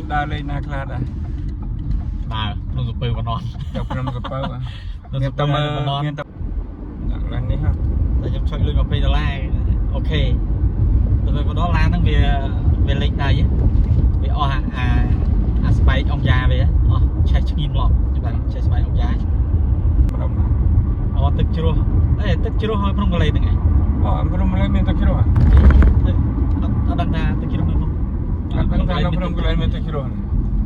đào lên na khla đây đào nó sụp bự và non chụp nó sụp bự nó sụp bự và non lần này ha tại chụp chơi lưng ở đây là ok rồi đó là nó về lịch này về spy ông già về chạy chim lọ các bạn chạy spy ông già tức chưa hơi không có lấy được này belum mulai minta kilo nó đăng ra tức chưa không đăng ra nó belum mulai minta kilo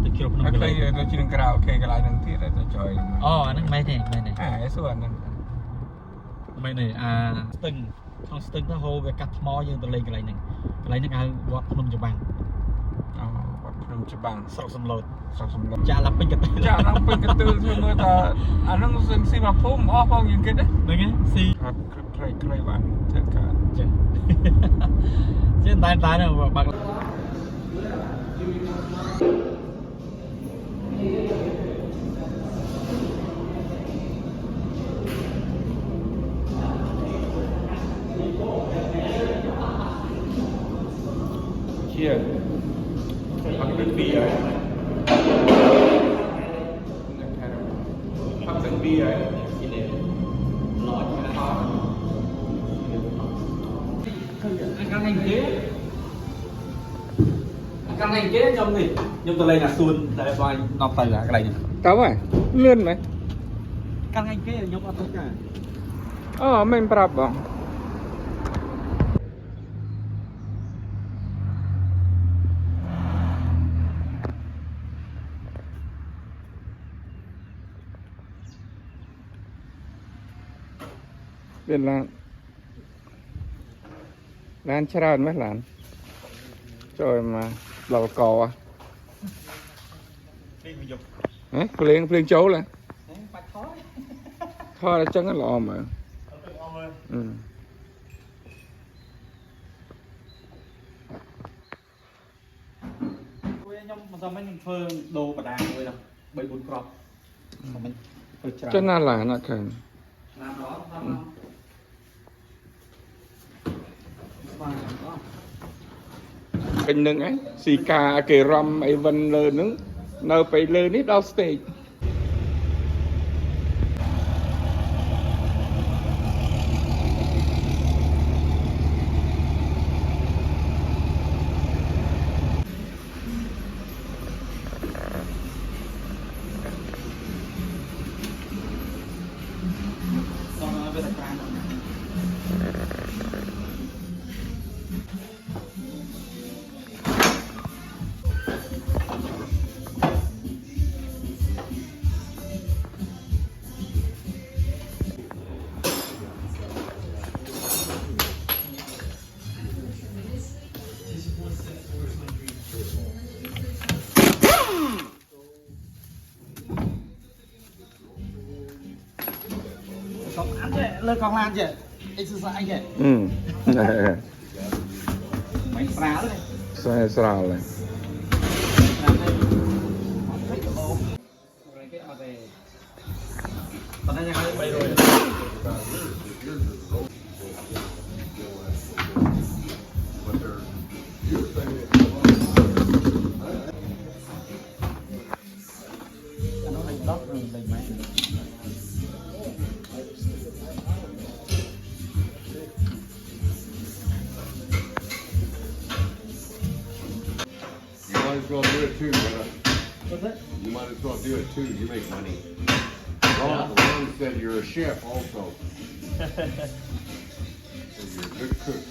tức chưa không có lấy nó chỉ karaoke cái lại năng tiết là chơi nó mấy này cái số anh mấy này từng không từng nó hô về cắt mò như tôi lấy cái này ai vót phun cho bằng belum cebang sọc sầm lột sembelot chả làm pin cái chả làm pin cái tư thôi mà ta anh nó xem mà phun off không những cái đấy đúng cái si cây bạn thật cả chứ tay này bạc chia bằng cái bia ấy bằng cái bia ấy căn hành kế trong này nhưng tôi lấy là xuân để coi nó từ là cái này tao vậy lươn mày căn hành kế nhưng mà tất cả main berapaเป็นร้านชราไหมหลานจอยมาเรากอฮะเพลงโจ้เลยทอดจังก็หล่อมาsao mấy phơi đồ bà đàn rồi đâu bị bụi cọp cho nên là nó cần cái nâng ấy xì cà kề rum ấy vân lơ nứng nơ phải lơ nít đau steak lên con lan chứ exercise anh kìa mấy phá đấy sra này còn đây nha bay rồi nó thành đốc rồi lấy máy might as well do it too, brother. What's that? You might as well do it too. You make money. Ron said you're a chef also. So you're a good cook.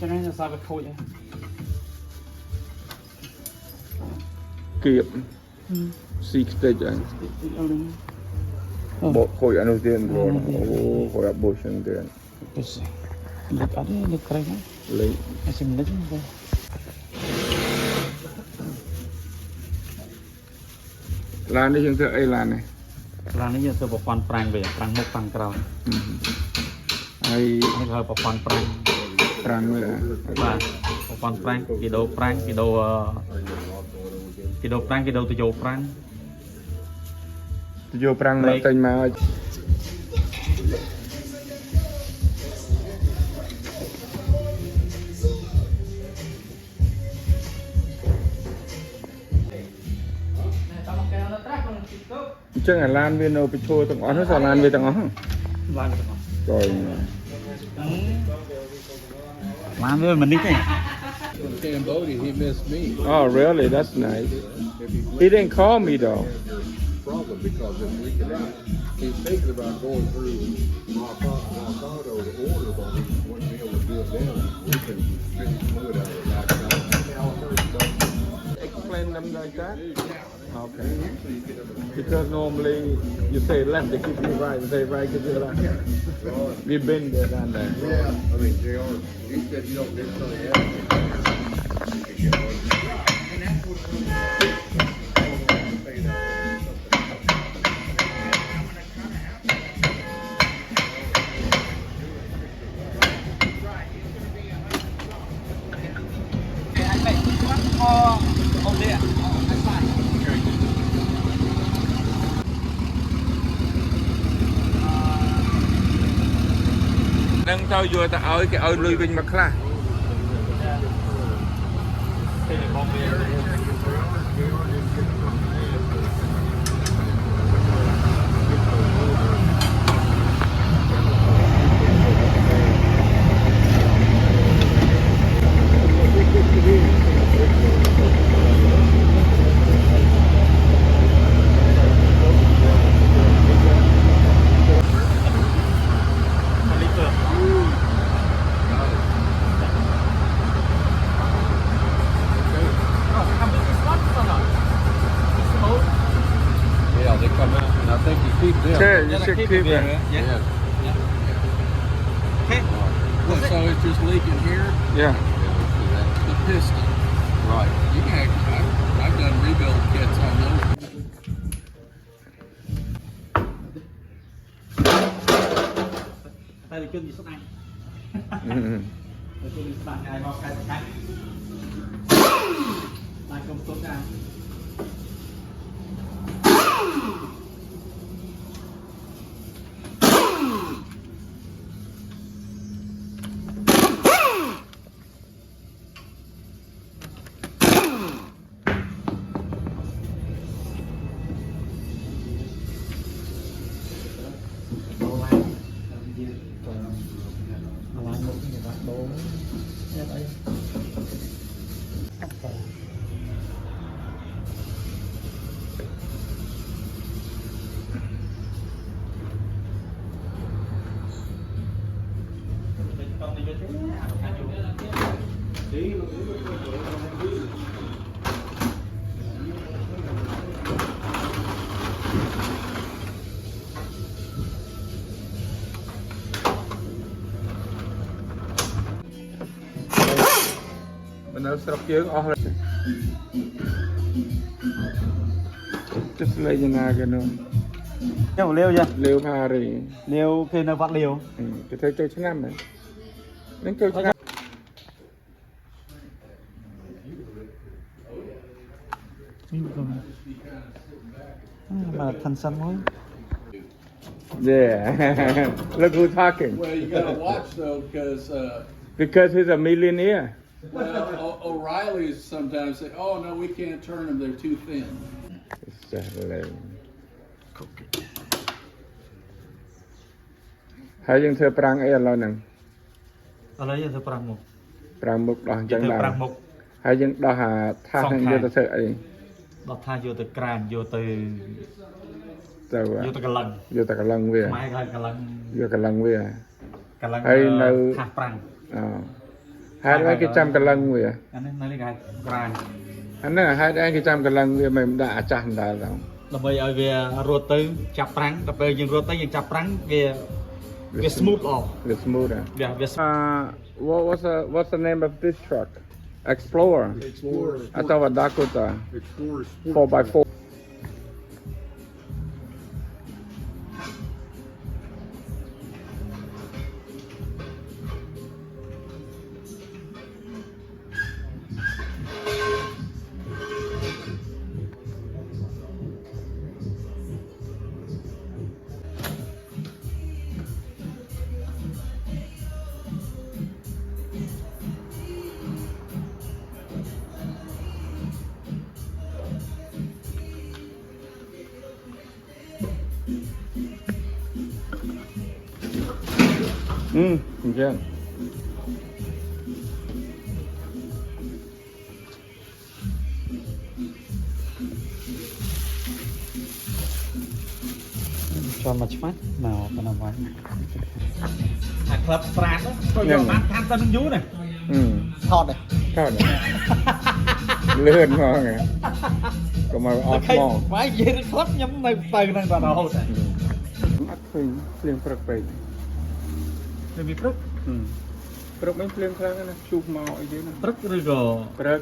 Cho nên là sao phải khôi vậy? kiệp xì tê vậy bộ khối ăn đầu tiên rồi khối áp bộ chân tiền lịch ở đây lịch keren lấy xem lịch thôi lan đi chúng ta ấy lan này lan này giờ tôi bỏ quan prang về prang một prang cầu ai hay là bỏ quan prang ប្រាំងវា បាទប្រព័ន្ធប្រាំងគីឡូប្រាំងគីឡូគីឡូប្រាំងគីឡូទៅយោប្រាំង ទៅយកប្រាំងមកចេញមកឲ្យ អញ្ចឹងអាឡានវានៅពីឈួរទាំងអស់នោះអាឡានវាទាំងអស់ បាទ ចុយ ឡានវាមិននេះទេ In Cambodia, he missed me. Oh really that's nice he didn't call me though Problem because if we could, he's thinking about going through Marcado to order, but he wouldn't be able to do it then. We can finish fluid out of that. explain them like that okay because normally you say left they keep you right say right give you left we've been there done that Yeah, I mean, JR, he said you don't get something else. Nâng tao vừa tao ơi cái ơi lùi bình mà khá Yeah, they come out, and I think you keep them. Sure, you should keep it. Yeah. Okay. So it's just leaking here? Yeah. The piston. Right. You can I've done rebuild kits on those. តែជន់យស្ដាច់ Mm-hmm. ជន់យស្ដាច់ឲ្យមកកែស្ដាច់តែកុំទុកណា Mình ở sọc chướng ở rồi just lấy cho na cái nó ចូលលាវចា liều pha rồi លាវគេនៅវត្តលាវ cái thấy chơi chăn này nên chơi chăn បាទឋានសិនមួយ yeah look who's talking Well, you gotta watch though, because he's a millionaire O'Reilly's sometimes say, "Oh no, we can't turn them; they're too thin." Hai dân thưa prang ấy là nè ឥឡូវយើងធ្វើប្រាំងមុខ prang mục đỏ យើង chẳng ធ្វើប្រាំង là មុខ hai dân đỏ hà tha Song thành thang. dân ta sợ ấy ដល់ថាយកទៅក្រានយកទៅ tao យកទៅកលឹង vô ta cả lần về ម៉ែគេហៅកលឹង vô cả lần về កលឹង ហើយនៅ ថាសប្រាំង hai đứa cái trăm cả lần về អានេះនៅនេះគេហៅក្រាន anh nói hai đứa cái trăm cả lần về mình đã chặt đã đâu ដើម្បីឲ្យវារត់ទៅចាប់ប្រាំងដល់ពេលយើងរត់ទៅយើងចាប់ប្រាំងវាវា smooth off the smooth វា what's the name of this truck Explorer Explorer. I thought about Dakota Explorer Sport. 4x4 He អញ្ចឹង cho mà mắt nào còn nào vậy à club brand đó tôi vô bán tham tân vú này ថតnày ថតលឿនមកហ្នឹងក៏មកអត់មក máy gì nó club nhắm nơi từ năng tao đâu អត់ឃើញភ្លៀងព្រឹកពេក Để bị prức ព្រឹកមិនភ្លៀងខ្លាំងណាជុះមកអីទេណា prức rồi gò ព្រឹក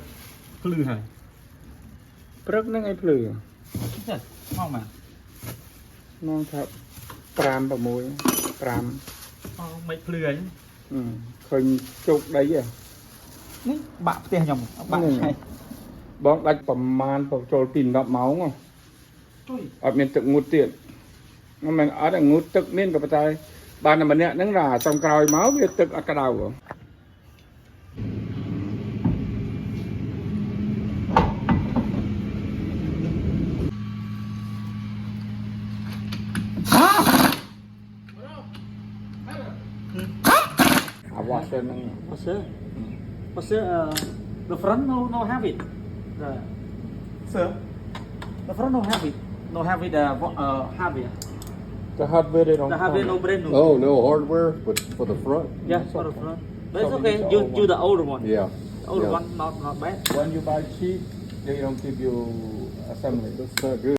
lư hả ព្រឹកហ្នឹងឯងភ្លឺ không mà មកថា5 6 5 mấy lư ấy ឃើញជោគដីហ៎ នេះបាក់ផ្ទះខ្ញុំបាក់ហើយ បងដាច់ប្រមាណចូលពី10ម៉ោង ជួយ អត់មានទឹកងូតទៀតមិនអត់ងូតទឹកមានក៏ប៉ុន្តែបានតែម្នាក់ហ្នឹងថាសំក្រោយមកវាទឹកអត់ក្តៅ I watch it. What's the front no have it sir the front no have it have it have it The hardware they don't the have it no brand new Oh, no hardware, but for the front? yeah for the front but it's okay you the older one Yeah. the older Yeah. one not bad When you buy cheap, they don't give you assembly. That's not good.